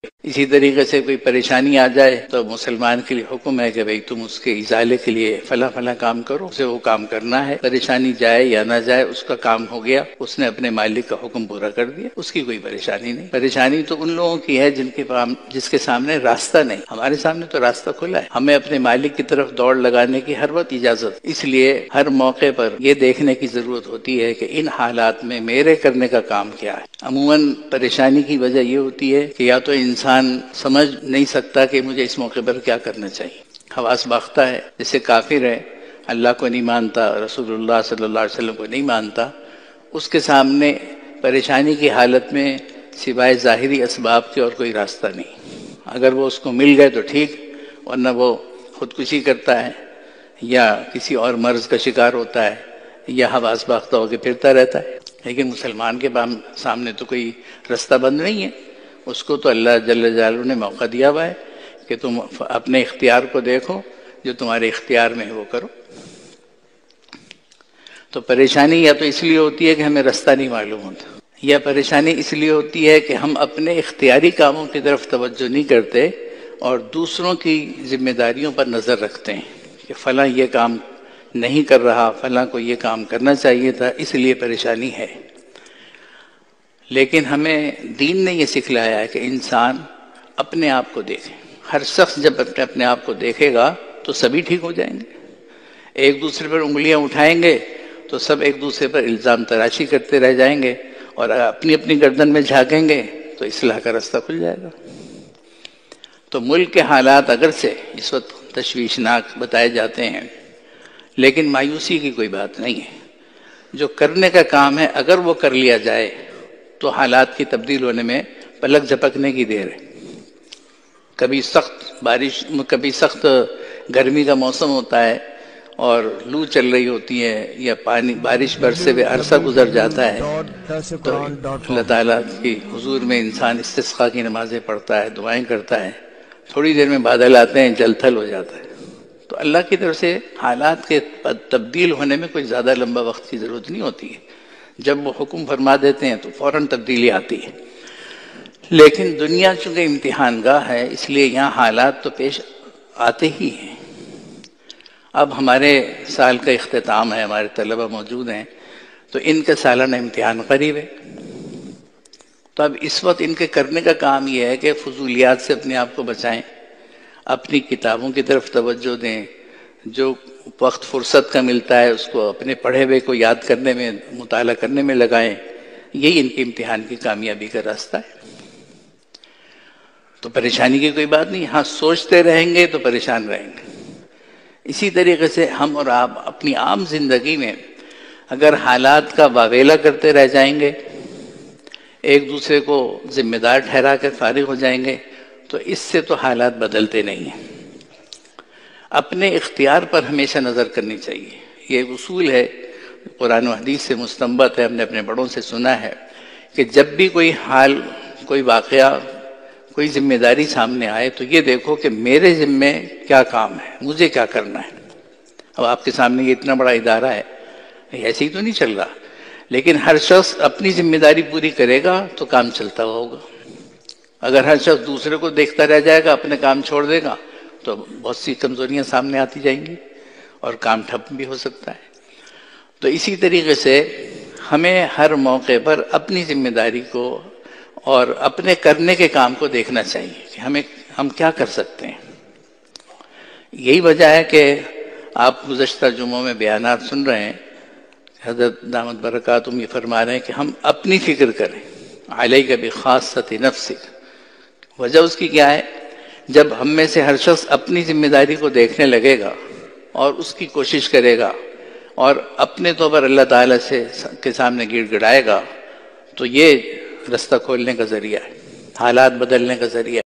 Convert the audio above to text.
اسی طریقے سے کوئی پریشانی آ جائے تو مسلمان کے لیے حکم ہے کہ بھئی تم اس کے ازالے کے لیے فلاں فلاں کام کرو، اسے وہ کام کرنا ہے، پریشانی جائے یا نہ جائے اس کا کام ہو گیا، اس نے اپنے مالک کا حکم پورا کر دیا، اس کی کوئی پریشانی نہیں۔ پریشانی تو ان لوگوں کی ہے جس کے سامنے راستہ نہیں، ہمارے سامنے تو راستہ کھلا ہے، ہمیں اپنے مالک کی طرف دوڑ لگانے کی ہر وقت اجازت، اس لیے ہر موقع پر یہ دیکھنے کی ضرورت ہوتی ہے کہ ان حالات میں میرے کرنے کا کام کیا ہے۔ عموماً پریشانی کی وجہ یہ ہوتی ہے کہ یا تو انسان سمجھ نہیں سکتا کہ مجھے اس موقع پر کیا کرنا چاہیے، حواس باختہ ہے، جیسے کافر ہے، اللہ کو نہیں مانتا، رسول اللہ صلی اللہ علیہ وسلم کو نہیں مانتا، اس کے سامنے پریشانی کی حالت میں سوائے ظاہری اسباب کے اور کوئی راستہ نہیں۔ اگر وہ اس کو مل گئے تو ٹھیک، ورنہ وہ خودکشی کرتا ہے یا کسی اور مرض کا شکار ہوتا ہے یا حواس باختہ ہو کے پھرتا رہتا ہے۔ لیکن مسلمان کے سامنے تو کوئی رستہ بند نہیں ہے، اس کو تو اللہ جل جلالہ نے موقع دیا ہوا ہے کہ تم اپنے اختیار کو دیکھو، جو تمہارے اختیار میں ہے وہ کرو۔ تو پریشانی یا تو اس لیے ہوتی ہے کہ ہمیں رستہ نہیں معلوم ہوتا، یا پریشانی اس لیے ہوتی ہے کہ ہم اپنے اختیاری کاموں کی طرف توجہ نہیں کرتے اور دوسروں کی ذمہ داریوں پر نظر رکھتے ہیں کہ فلاں یہ کام نہیں کر رہا، فلاں کو یہ کام کرنا چاہیے تھا، اس لیے پریشانی ہے۔ لیکن ہمیں دین نے یہ سکھلایا ہے کہ انسان اپنے آپ کو دیکھے۔ ہر شخص جب اپنے آپ کو دیکھے گا تو سبھی ٹھیک ہو جائیں گے۔ ایک دوسرے پر انگلیاں اٹھائیں گے تو سب ایک دوسرے پر الزام تراشی کرتے رہ جائیں گے، اور اپنی اپنی گردن میں جھانکیں گے تو اصلاح کا راستہ کھل جائے گا۔ تو ملک کے حالات اگر سے اس وقت تشویشناک بتائے جاتے ہیں، لیکن مایوسی کی کوئی بات نہیں ہے۔ جو کرنے کا کام ہے اگر وہ کر لیا جائے تو حالات کی تبدیل ہونے میں پلک جھپکنے کی دیر ہے۔ کبھی سخت بارش، کبھی سخت گرمی کا موسم ہوتا ہے اور لو چل رہی ہوتی ہے، یا بارش برسے ہوئے عرصہ گزر جاتا ہے تو اللہ تعالیٰ کی حضور میں انسان استسقاء کی نمازیں پڑھتا ہے، دعائیں کرتا ہے، تھوڑی دیر میں بادل آتے ہیں، جل تھل ہو جاتا ہے۔ تو اللہ کی طرف سے حالات کے تبدیل ہونے میں کوئی زیادہ لمبا وقت کی ضرورت نہیں ہوتی ہے، جب وہ حکم فرما دیتے ہیں تو فوراً تبدیلی آتی ہے۔ لیکن دنیا چونکہ امتحان گاہ ہے، اس لیے یہاں حالات تو پیش آتے ہی ہیں۔ اب ہمارے سال کا اختتام ہے، ہمارے طلبہ موجود ہیں، تو ان کا سالانہ امتحان قریب ہے۔ تو اب اس وقت ان کے کرنے کا کام یہ ہے کہ فضولیات سے اپنے آپ کو بچائیں، اپنی کتابوں کی طرف توجہ دیں، جو وقت فرصت کا ملتا ہے اس کو اپنے پڑھے ہوئے کو یاد کرنے میں، مطالعہ کرنے میں لگائیں۔ یہی ان کے امتحان کی کامیابی کا راستہ ہے۔ تو پریشانی کی کوئی بات نہیں، ہاں سوچتے رہیں گے تو پریشان رہیں گے۔ اسی طریقے سے ہم اور آپ اپنی عام زندگی میں اگر حالات کا واویلا کرتے رہ جائیں گے، ایک دوسرے کو ذمہ دار ٹھہرا کر فارغ ہو جائیں گے، تو اس سے تو حالات بدلتے نہیں ہیں۔ اپنے اختیار پر ہمیشہ نظر کرنی چاہیے۔ یہ ایک اصول ہے، قرآن و حدیث سے مستنبط ہے، ہم نے اپنے بڑوں سے سنا ہے کہ جب بھی کوئی حال، کوئی واقعہ، کوئی ذمہ داری سامنے آئے تو یہ دیکھو کہ میرے ذمے کیا کام ہے، مجھے کیا کرنا ہے۔ اب آپ کے سامنے یہ اتنا بڑا ادارہ ہے، ایسے ہی تو نہیں چل رہا، لیکن ہر شخص اپنی ذمہ داری پوری کرے گا تو کام چلتا ہوگا۔ اگر ہر شخص دوسرے کو دیکھتا رہ جائے گا، اپنے کام چھوڑ دے گا، تو بہت سی کمزوریاں سامنے آتی جائیں گی اور کام ٹھپ بھی ہو سکتا ہے۔ تو اسی طریقے سے ہمیں ہر موقع پر اپنی ذمہ داری کو اور اپنے کرنے کے کام کو دیکھنا چاہیے کہ ہم کیا کر سکتے ہیں۔ یہی وجہ ہے کہ آپ گزشتہ جمعوں میں بیانات سن رہے ہیں، حضرت دامت برکاتہم یہ فرما رہے ہیں کہ ہم اپنی فکر کریں، علیک بخاصۃ نفسک۔ وجہ اس کی کیا ہے؟ جب ہم میں سے ہر شخص اپنی ذمہ داری کو دیکھنے لگے گا اور اس کی کوشش کرے گا اور اپنے طور پر اللہ تعالیٰ کے سامنے گڑ گڑائے گا، تو یہ رستہ کھولنے کا ذریعہ ہے، حالات بدلنے کا ذریعہ ہے۔